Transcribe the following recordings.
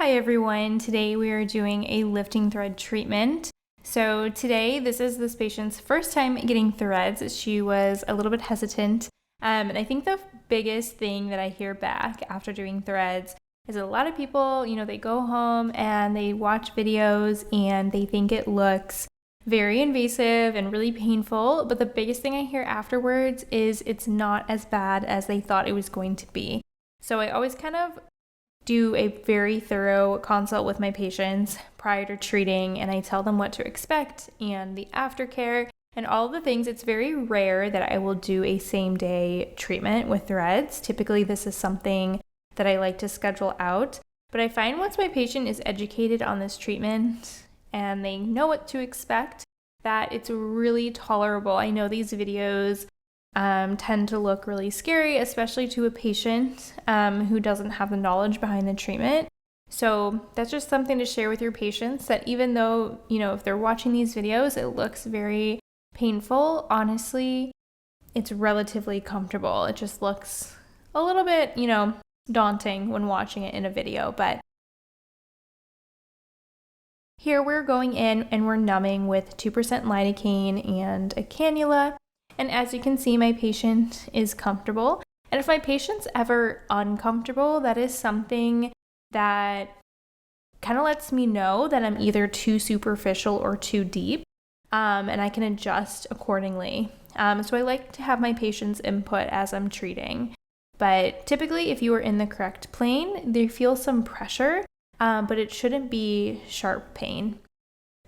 Hi everyone, today we are doing a lifting thread treatment. So today, this is this patient's first time getting threads. She was a little bit hesitant. And I think the biggest thing that I hear back after doing threads is a lot of people, they go home and they watch videos and they think it looks very invasive and really painful. But the biggest thing I hear afterwards is it's not as bad as they thought it was going to be. So I always kind of do a very thorough consult with my patients prior to treating, and I tell them what to expect and the aftercare and all the things. It's very rare that I will do a same-day treatment with threads. Typically, this is something that I like to schedule out, but I find once my patient is educated on this treatment and they know what to expect, that it's really tolerable. I know these videos tend to look really scary, especially to a patient who doesn't have the knowledge behind the treatment. So that's just something to share with your patients, that even though, if they're watching these videos, it looks very painful, honestly, it's relatively comfortable. It just looks a little bit, daunting when watching it in a video. But here we're going in and we're numbing with 2% lidocaine and a cannula. And as you can see, my patient is comfortable. And if my patient's ever uncomfortable, that is something that kind of lets me know that I'm either too superficial or too deep, and I can adjust accordingly. So I like to have my patient's input as I'm treating. But typically, if you are in the correct plane, they feel some pressure, but it shouldn't be sharp pain.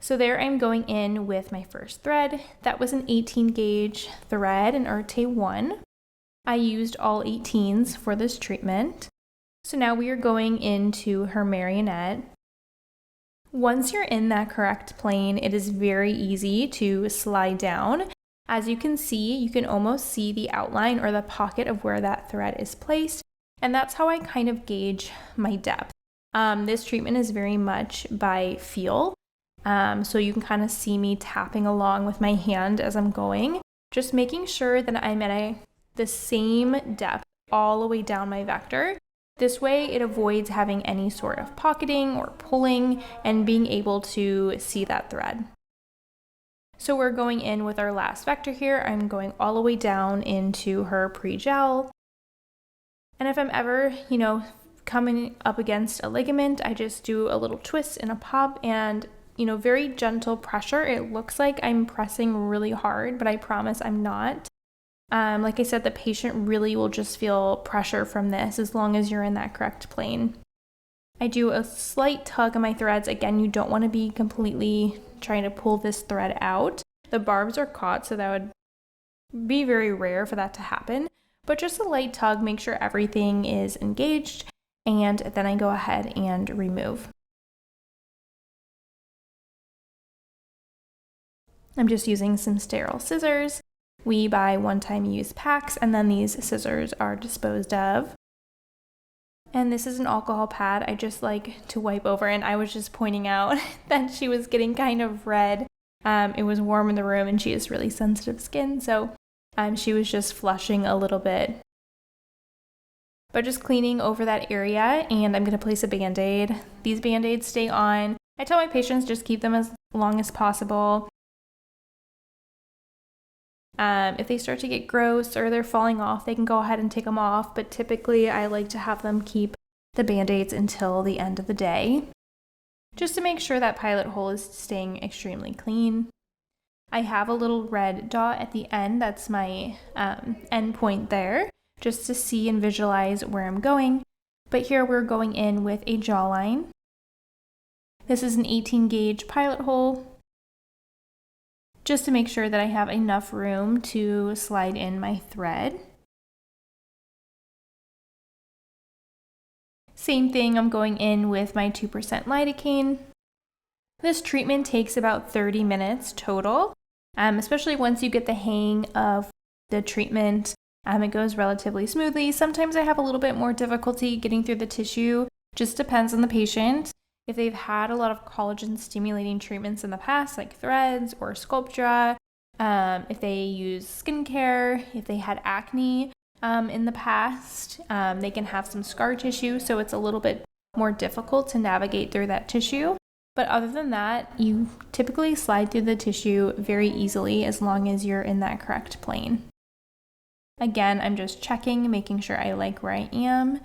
So there I'm going in with my first thread. That was an 18 gauge thread, an Arte 1. I used all 18s for this treatment. So now we are going into her marionette. Once you're in that correct plane, it is very easy to slide down. As you can see, you can almost see the outline or the pocket of where that thread is placed. And that's how I kind of gauge my depth. This treatment is very much by feel. So you can kind of see me tapping along with my hand as I'm going, just making sure that I'm at the same depth all the way down my vector. This way it avoids having any sort of pocketing or pulling and being able to see that thread. So we're going in with our last vector here. I'm going all the way down into her pre-gel. And if I'm ever, coming up against a ligament, I just do a little twist and a pop and very gentle pressure. It looks like I'm pressing really hard, but I promise I'm not. Like I said, the patient really will just feel pressure from this as long as you're in that correct plane. I do a slight tug on my threads. Again, you don't want to be completely trying to pull this thread out. The barbs are caught, so that would be very rare for that to happen. But just a light tug, make sure everything is engaged, and then I go ahead and remove. I'm just using some sterile scissors. We buy one-time use packs, and then these scissors are disposed of. And this is an alcohol pad I just like to wipe over, and I was just pointing out that she was getting kind of red. It was warm in the room, and she has really sensitive skin, so she was just flushing a little bit. But just cleaning over that area, and I'm going to place a Band-Aid. These Band-Aids stay on. I tell my patients just keep them as long as possible. If they start to get gross or they're falling off, they can go ahead and take them off, but typically I like to have them keep the Band-Aids until the end of the day, just to make sure that pilot hole is staying extremely clean. I have a little red dot at the end, that's my end point there, just to see and visualize where I'm going. But here we're going in with a Jawline. This is an 18 gauge pilot hole, just to make sure that I have enough room to slide in my thread. Same thing, I'm going in with my 2% lidocaine. This treatment takes about 30 minutes total, especially once you get the hang of the treatment. It goes relatively smoothly. Sometimes I have a little bit more difficulty getting through the tissue, just depends on the patient. If they've had a lot of collagen stimulating treatments in the past, like threads or Sculptra, if they use skincare, if they had acne in the past, they can have some scar tissue, so it's a little bit more difficult to navigate through that tissue. But other than that, you typically slide through the tissue very easily as long as you're in that correct plane. Again, I'm just checking, making sure I like where I am,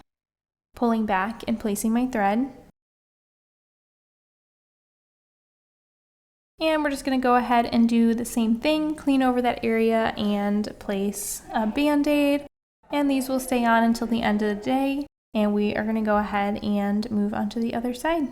pulling back and placing my thread. And we're just going to go ahead and do the same thing, clean over that area and place a Band-Aid. And these will stay on until the end of the day. And we are going to go ahead and move on to the other side.